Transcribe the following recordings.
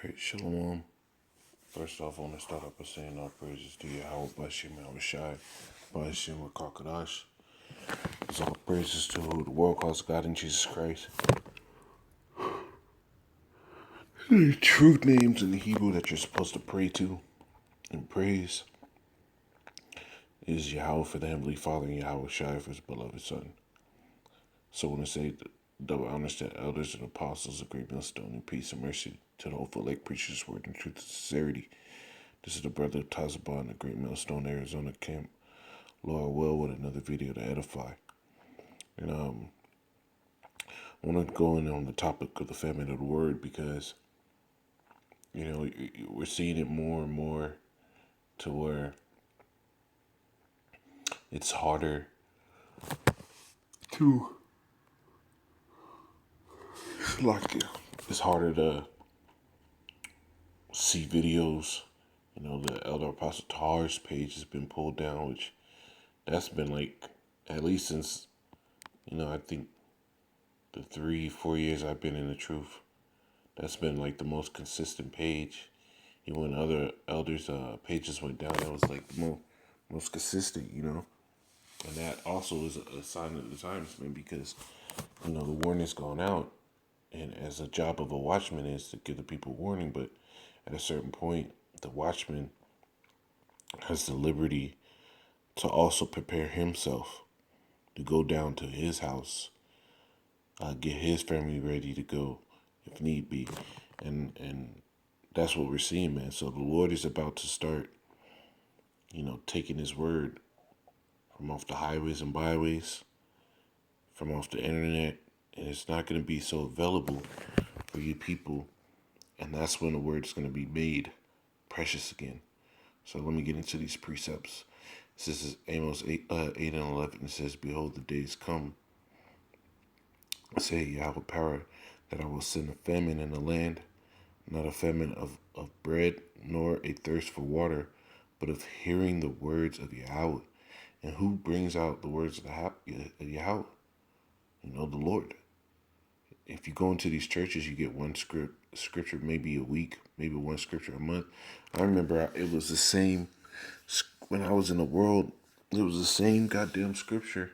Alright, Shalom. First off, I want to start off by saying all praises to Yahweh, Bashim, Yahushai, Bashim, Kakadash. It's all praises to who the world calls God in Jesus Christ. The true names in the Hebrew that you're supposed to pray to and praise is Yahweh for the Heavenly Father and Yahweh Shai for His beloved Son. So when I say double honors to the elders and apostles, a great millstone in peace and mercy to the hopeful lake preachers, word and truth and sincerity. This is the brother of Tazabah in the Great Millstone, Arizona camp. Lord will with another video to edify. And I want to go in on the topic of the famine of the word because, we're seeing it more and more to where it's harder to, it's harder to see videos. The Elder Apostle Tar's page has been pulled down, which that's been like, at least since, I think the 3-4 years I've been in the truth, that's been like the most consistent page. Even when other elders' pages went down, that was like the most consistent, And that also is a sign of the times, man, because, the warning's gone out. And as a job of a watchman is to give the people warning, but at a certain point, the watchman has the liberty to also prepare himself to go down to his house, get his family ready to go if need be. And that's what we're seeing, man. So the Lord is about to start, taking his word from off the highways and byways, from off the internet, and it's not going to be so available for you people. And that's when the word's going to be made precious again. So let me get into these precepts. This is Amos 8 and 11. It says, "Behold, the days come, say Yahweh Para, that I will send a famine in the land, not a famine of bread, nor a thirst for water, but of hearing the words of Yahweh." And who brings out the words of Yahweh? The Lord. If you go into these churches, you get one scripture maybe a week, maybe one scripture a month. I remember it was the same when I was in the world. It was the same goddamn scripture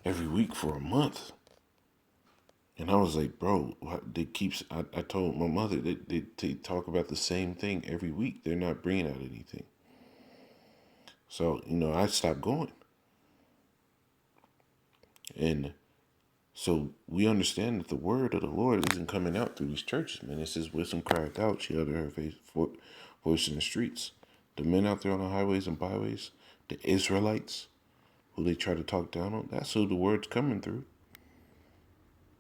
every week for a month. And I was like, bro, I told my mother, they talk about the same thing every week. They're not bringing out anything. So, I stopped going. And so we understand that the word of the Lord isn't coming out through these churches, man. It says, "Wisdom cried out, she uttered her voice in the streets." The men out there on the highways and byways, the Israelites, who they try to talk down on, that's who the word's coming through.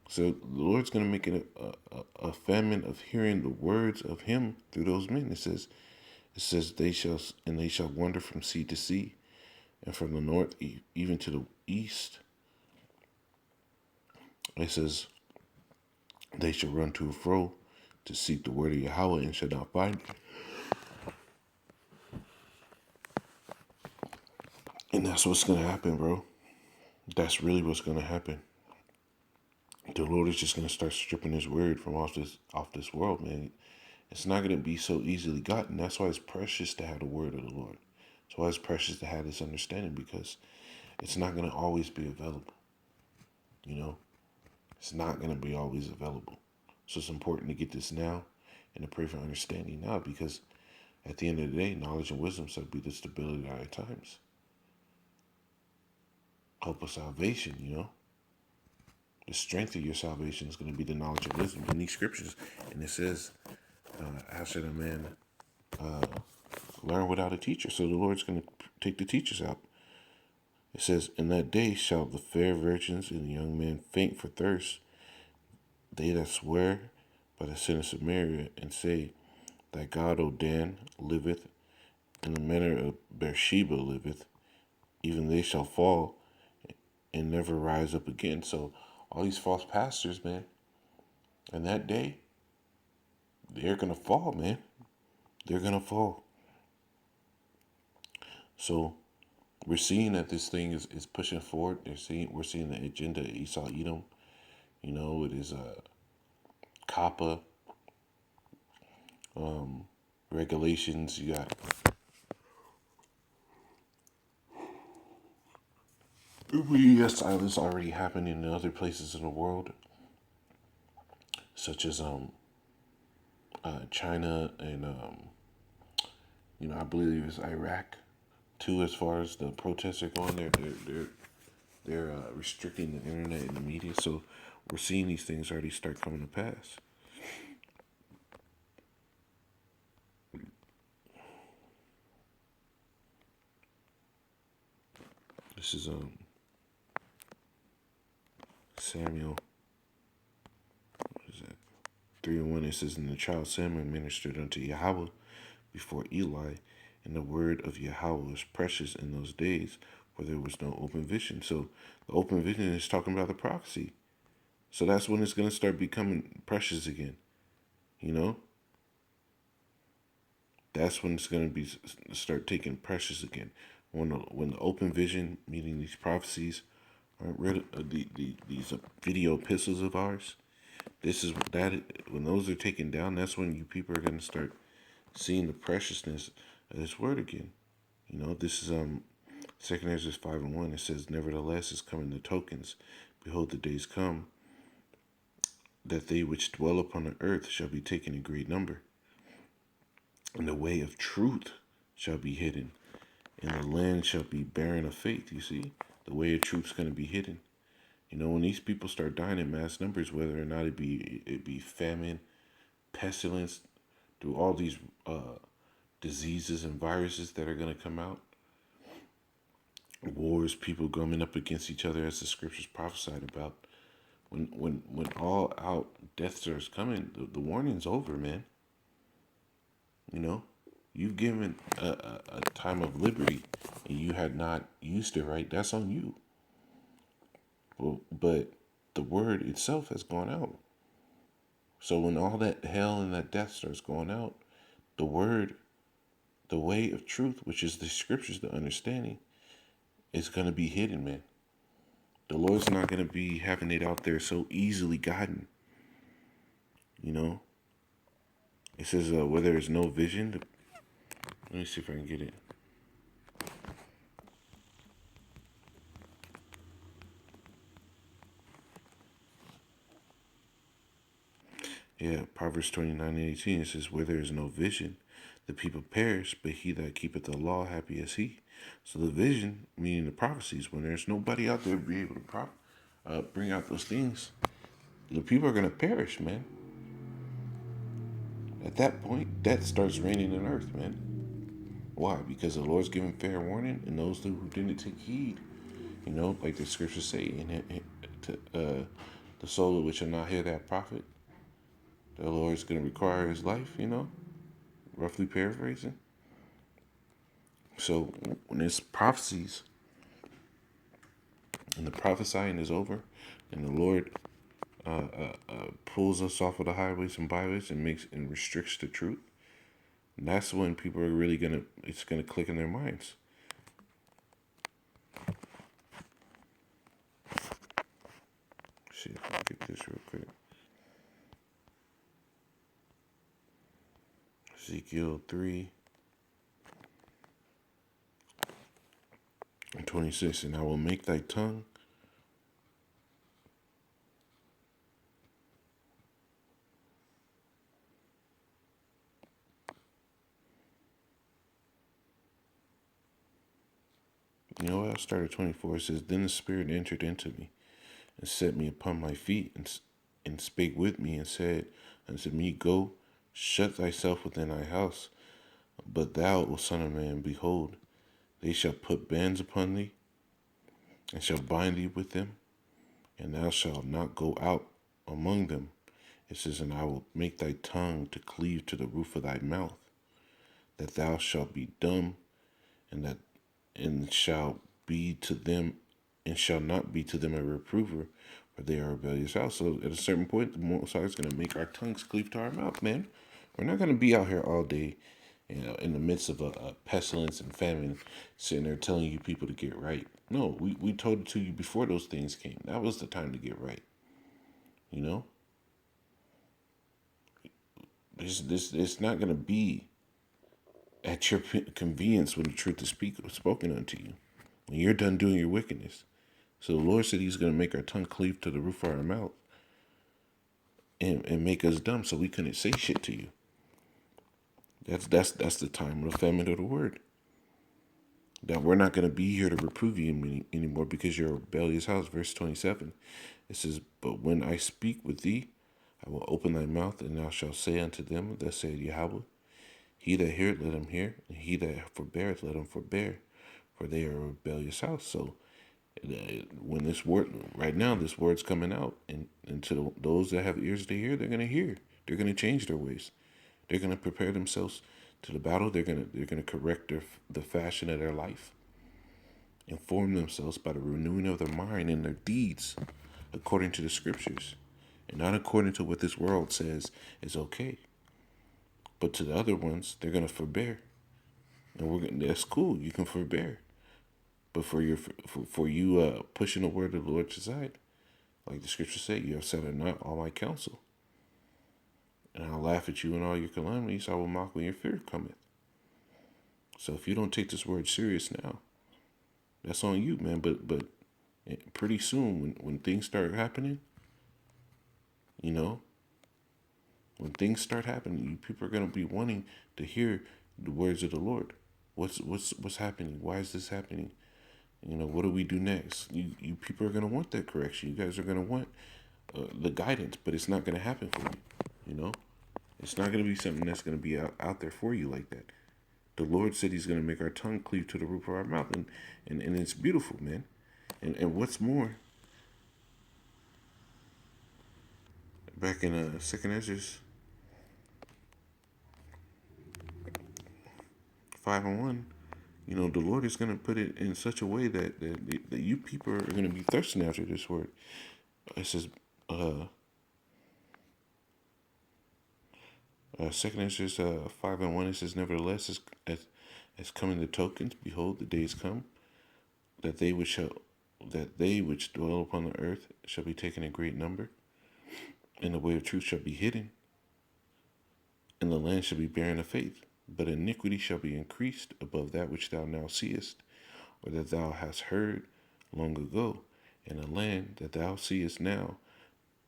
So the Lord's going to make it a famine of hearing the words of him through those men. It says they shall wander from sea to sea, and from the north even to the east. It says they shall run to and fro to seek the word of Yahweh and shall not find it. And that's what's going to happen, bro. That's really what's going to happen. The Lord is just going to start stripping his word from off this world, man. It's not going to be so easily gotten. That's why it's precious to have the word of the Lord. That's why it's precious to have this understanding, because it's not going to always be available. It's not going to be always available. So it's important to get this now and to pray for understanding now, because at the end of the day, knowledge and wisdom shall be the stability of our times. Hope of salvation, the strength of your salvation is going to be the knowledge and wisdom in these scriptures. And it says, how should a man learn without a teacher? So the Lord's going to take the teachers out. It says, "In that day shall the fair virgins and the young men faint for thirst, they that swear by the sin of Samaria, and say, Thy God, O Dan, liveth, and the manner of Beersheba liveth, even they shall fall and never rise up again." So all these false pastors, man, in that day, they're going to fall, man. They're going to fall. So we're seeing that this thing is pushing forward. We're seeing the agenda of Esau Edom. It is COPPA regulations. You got silence already happening in other places in the world, such as China and I believe it's Iraq too. As far as the protests are going, they're restricting the internet and the media. So we're seeing these things already start coming to pass. This is Samuel. What is that? 3:1. It says, "And the child Samuel ministered unto Yahweh before Eli, and the word of Yahweh was precious in those days, for there was no open vision." So the open vision is talking about the prophecy. So that's when it's going to start becoming precious again. You know, that's when it's going to be start taking precious again. When the open vision, meaning these prophecies, aren't read these video epistles of ours. This is that when those are taken down, that's when you people are going to start seeing the preciousness of this word again. You know, this is 2 Ezra 5:1. It says, "Nevertheless is coming the tokens. Behold, the days come that they which dwell upon the earth shall be taken in great number, and the way of truth shall be hidden, and the land shall be barren of faith." You see, the way of truth's going to be hidden. You know, when these people start dying in mass numbers, whether or not it be famine, pestilence, through all these diseases and viruses that are going to come out, wars, people coming up against each other, as the scriptures prophesied about. When all out death starts coming, the warning's over, man. You know, you've given a time of liberty, and you had not used it right. That's on you. Well, but the word itself has gone out. So when all that hell and that death starts going out, the word, the way of truth, which is the scriptures, the understanding, is going to be hidden, man. The Lord's not going to be having it out there so easily gotten. You know, it says where there is no vision. Let me see if I can get it. Yeah, Proverbs 29:18. It says, "Where there is no vision, the people perish, but he that keepeth the law, happy is he." So the vision, meaning the prophecies, when there's nobody out there to be able to bring out those things, the people are going to perish, man. At that point, death starts reigning in earth, man. Why? Because the Lord's giving fair warning, and those who didn't take heed, you know, like the scriptures say, the soul which shall not hear that prophet, the Lord's going to require his life, you know, roughly paraphrasing. So when it's prophecies and the prophesying is over, and the Lord pulls us off of the highways and byways and makes and restricts the truth, that's when people are really it's gonna click in their minds. Let's see if I can get this real quick. Ezekiel 3:26, "And I will make thy tongue You know what? I'll start at 24. It says, "Then the Spirit entered into me and set me upon my feet and spake with me and said unto me, Go, shut thyself within thy house. But thou, O son of man, behold, they shall put bands upon thee and shall bind thee with them, and thou shalt not go out among them." It says, "And I will make thy tongue to cleave to the roof of thy mouth, that thou shalt be dumb, and that and shall be to them and shall not be to them a reprover, for they are rebellious house." So at a certain point, the Most High is going to make our tongues cleave to our mouth, man. We're not going to be out here all day, in the midst of a pestilence and famine, sitting there telling you people to get right. No, we told it to you before those things came. That was the time to get right, you know? It's not going to be at your convenience when the truth is spoken unto you. When you're done doing your wickedness. So the Lord said He's going to make our tongue cleave to the roof of our mouth and make us dumb so we couldn't say shit to you. That's the time of the famine of the word. That we're not going to be here to reprove you anymore because you're a rebellious house. Verse 27, it says, "But when I speak with thee, I will open thy mouth, and thou shalt say unto them, Thus saith Yahweh, He that heareth, let him hear, and he that forbeareth, let him forbear, for they are a rebellious house." So when this word, right now, this word's coming out, and to those that have ears to hear, they're going to hear. They're going to change their ways. They're going to prepare themselves to the battle. They're going to correct the fashion of their life, inform themselves by the renewing of their mind and their deeds, according to the scriptures, and not according to what this world says is okay. But to the other ones, they're going to forbear, and that's cool. You can forbear, but for you pushing the word of the Lord aside, like the scriptures say, you have set at naught all my counsel. And I'll laugh at you in all your calamities. I will mock when your fear cometh. So if you don't take this word serious now, that's on you, man. But pretty soon, when things start happening, you know, when things start happening, you people are gonna be wanting to hear the words of the Lord. What's happening? Why is this happening? You know, what do we do next? You people are gonna want that correction. You guys are gonna want the guidance, but it's not gonna happen for you. You know, it's not gonna be something that's gonna be out there for you like that. The Lord said He's gonna make our tongue cleave to the roof of our mouth, and it's beautiful, man. And what's more, back in Second Ezra 5:1, you know, the Lord is gonna put it in such a way that you people are gonna be thirsting after this word. It says, 5:1, it says, "Nevertheless, as coming the tokens, behold, the days come that they which dwell upon the earth shall be taken in great number, and the way of truth shall be hidden, and the land shall be barren of faith. But iniquity shall be increased above that which thou now seest, or that thou hast heard long ago. And the land that thou seest now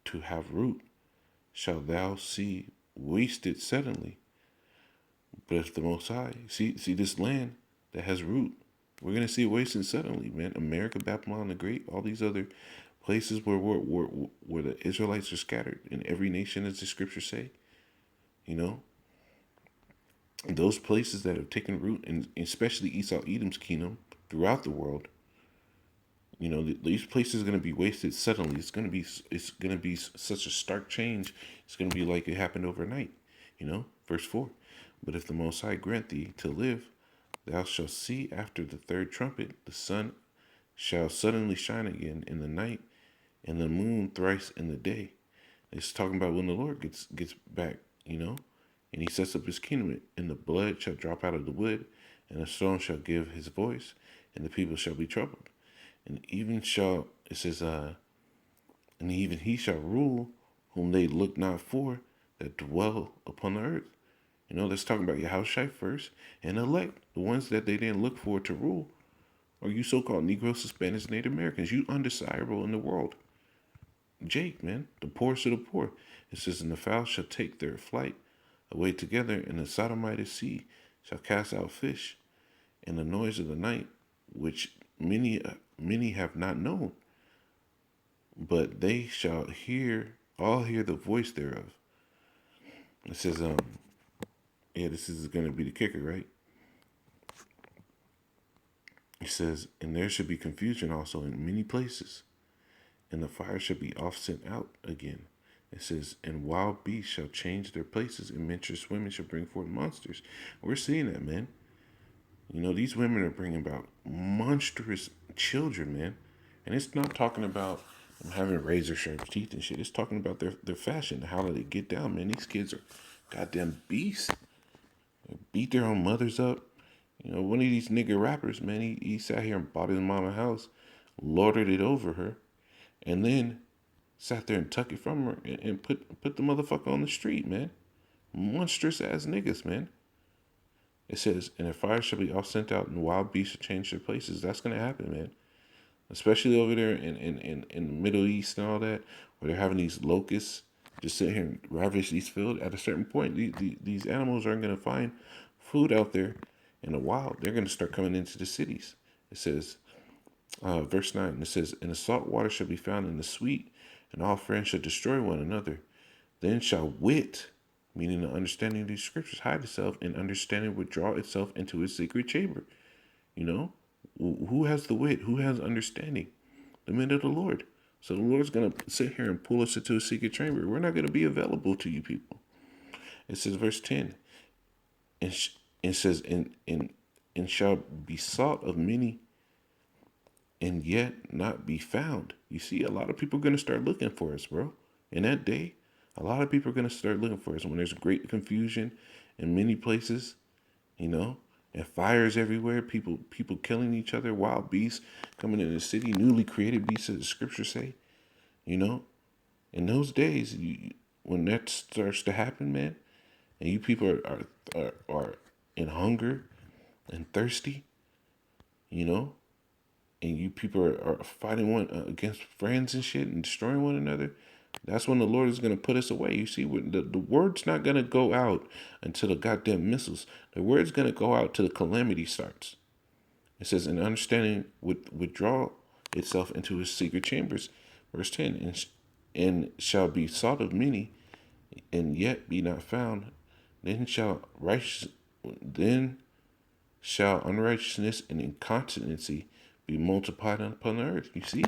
to have root shall thou see wasted suddenly. But if the Most High, see this land that has root, we're going to see it wasted suddenly, man. America, Babylon the Great, all these other places where the Israelites are scattered in every nation, as the scriptures say, you know, those places that have taken root, and especially Esau Edom's kingdom throughout the world, you know, these places are going to be wasted suddenly. It's going to be such a stark change. It's going to be like it happened overnight, you know. Verse 4, "But if the Most High grant thee to live, thou shalt see after the third trumpet, the sun shall suddenly shine again in the night, and the moon thrice in the day." It's talking about when the Lord gets back, you know, and He sets up His kingdom, and the blood shall drop out of the wood, and the stone shall give his voice, and the people shall be troubled. And even shall, it says, and even he shall rule whom they look not for, that dwell upon the earth. You know, let's talk about Yahushua first, and elect, the ones that they didn't look for to rule, are you so-called Negroes, Hispanics, Native Americans, you undesirable in the world. Jake, man, the poorest of the poor. It says, "And the fowl shall take their flight away together, and the Sodomite shall cast out fish, and the noise of the night, which many have not known, but they shall all hear the voice thereof." It says, yeah, this is going to be the kicker, right? It says, "And there should be confusion also in many places, and the fire shall be oft sent out again." It says, "And wild beasts shall change their places, and menstruous women shall bring forth monsters." We're seeing that, man. You know, these women are bringing about monstrous children, man. And it's not talking about them having razor sharp teeth and shit. It's talking about their fashion, how do they get down, man. These kids are goddamn beasts. They beat their own mothers up. You know, one of these nigga rappers, man, he sat here and bought his mama house, lorded it over her, and then sat there and took it from her and put the motherfucker on the street, man. Monstrous ass niggas, man. It says, and the fire shall be all sent out, and wild beasts shall change their places. That's gonna happen, man. Especially over there in the Middle East and all that, where they're having these locusts just sit here and ravage these fields. At a certain point, these animals aren't gonna find food out there in the wild. They're gonna start coming into the cities. It says, verse 9, it says, and the salt water shall be found in the sweet, and all friends shall destroy one another. Then shall wit, meaning the understanding of these scriptures, hide itself, and understanding withdraw itself into its secret chamber. You know, who has the wit? Who has understanding? The men of the Lord. So the Lord's going to sit here and pull us into a secret chamber. We're not going to be available to you people. It says, verse 10, and it says, and shall be sought of many, and yet not be found. You see, a lot of people are going to start looking for us, bro. In that day, a lot of people are going to start looking for us. When there's great confusion in many places, you know, and fires everywhere, people killing each other, wild beasts coming into the city, newly created beasts, as the scriptures say, you know. In those days, when that starts to happen, man, and you people are in hunger and thirsty, you know, and you people are fighting one against friends and shit and destroying one another, that's when the Lord is going to put us away. You see, the word's not going to go out until the goddamn missiles. The word's going to go out till the calamity starts. It says, and understanding withdraw itself into his secret chambers. Verse 10, and shall be sought of many, and yet be not found. Then shall unrighteousness and incontinency be multiplied upon the earth. You see?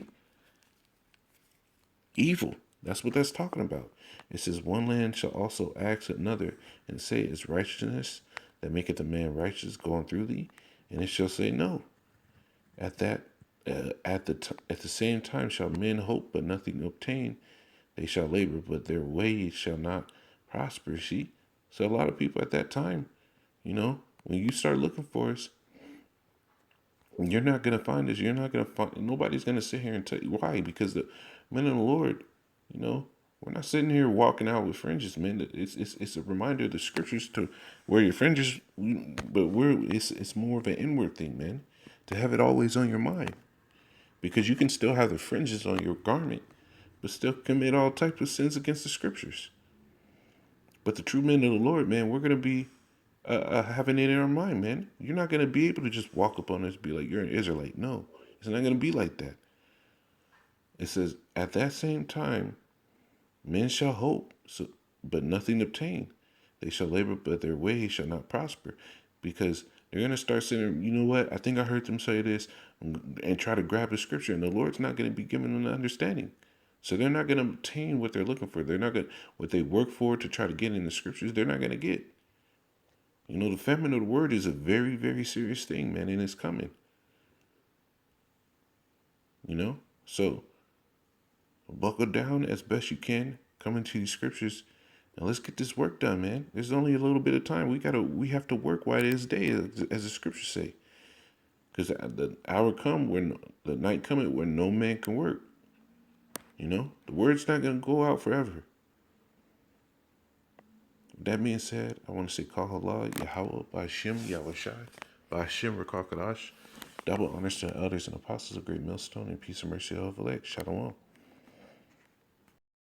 Evil. That's what that's talking about. It says, one land shall also ask another, and say, is righteousness that maketh a man righteous going through thee? And it shall say, no. At that, at the same time shall men hope, but nothing obtain. They shall labor, but their ways shall not prosper. See? So a lot of people at that time, you know, when you start looking for us, you're not going to find us. You're not going to find, nobody's going to sit here and tell you why. Because the men of the Lord, you know, we're not sitting here walking out with fringes, man. It's a reminder of the scriptures to wear your fringes, but it's more of an inward thing, man. To have it always on your mind, because you can still have the fringes on your garment, but still commit all types of sins against the scriptures. But the true men of the Lord, man, we're gonna be having it in our mind, man. You're not gonna be able to just walk up on us and be like, you're an Israelite. No, it's not gonna be like that. It says, at that same time, men shall hope, but nothing obtain. They shall labor, but their ways shall not prosper. Because they're going to start saying, you know what? I think I heard them say this, and try to grab the scripture, and the Lord's not going to be giving them the understanding. So they're not going to obtain what they're looking for. They're not going to, what they work for to try to get in the scriptures, they're not going to get. You know, the famine of the word is a very, very serious thing, man, and it's coming. You know? So buckle down as best you can, come into these scriptures, and let's get this work done, man. There's only a little bit of time. We have to work while it is day, as the scriptures say. Because the hour come when the night cometh when no man can work. You know, the word's not gonna go out forever. With that being said, I want to say Kal Halal, Yahweh, Ba'Shem, Yahushai, Ba'Shem, Rakakadash. Double honors to the elders and apostles of Great Millstone, and peace and mercy of Elect. Shalom.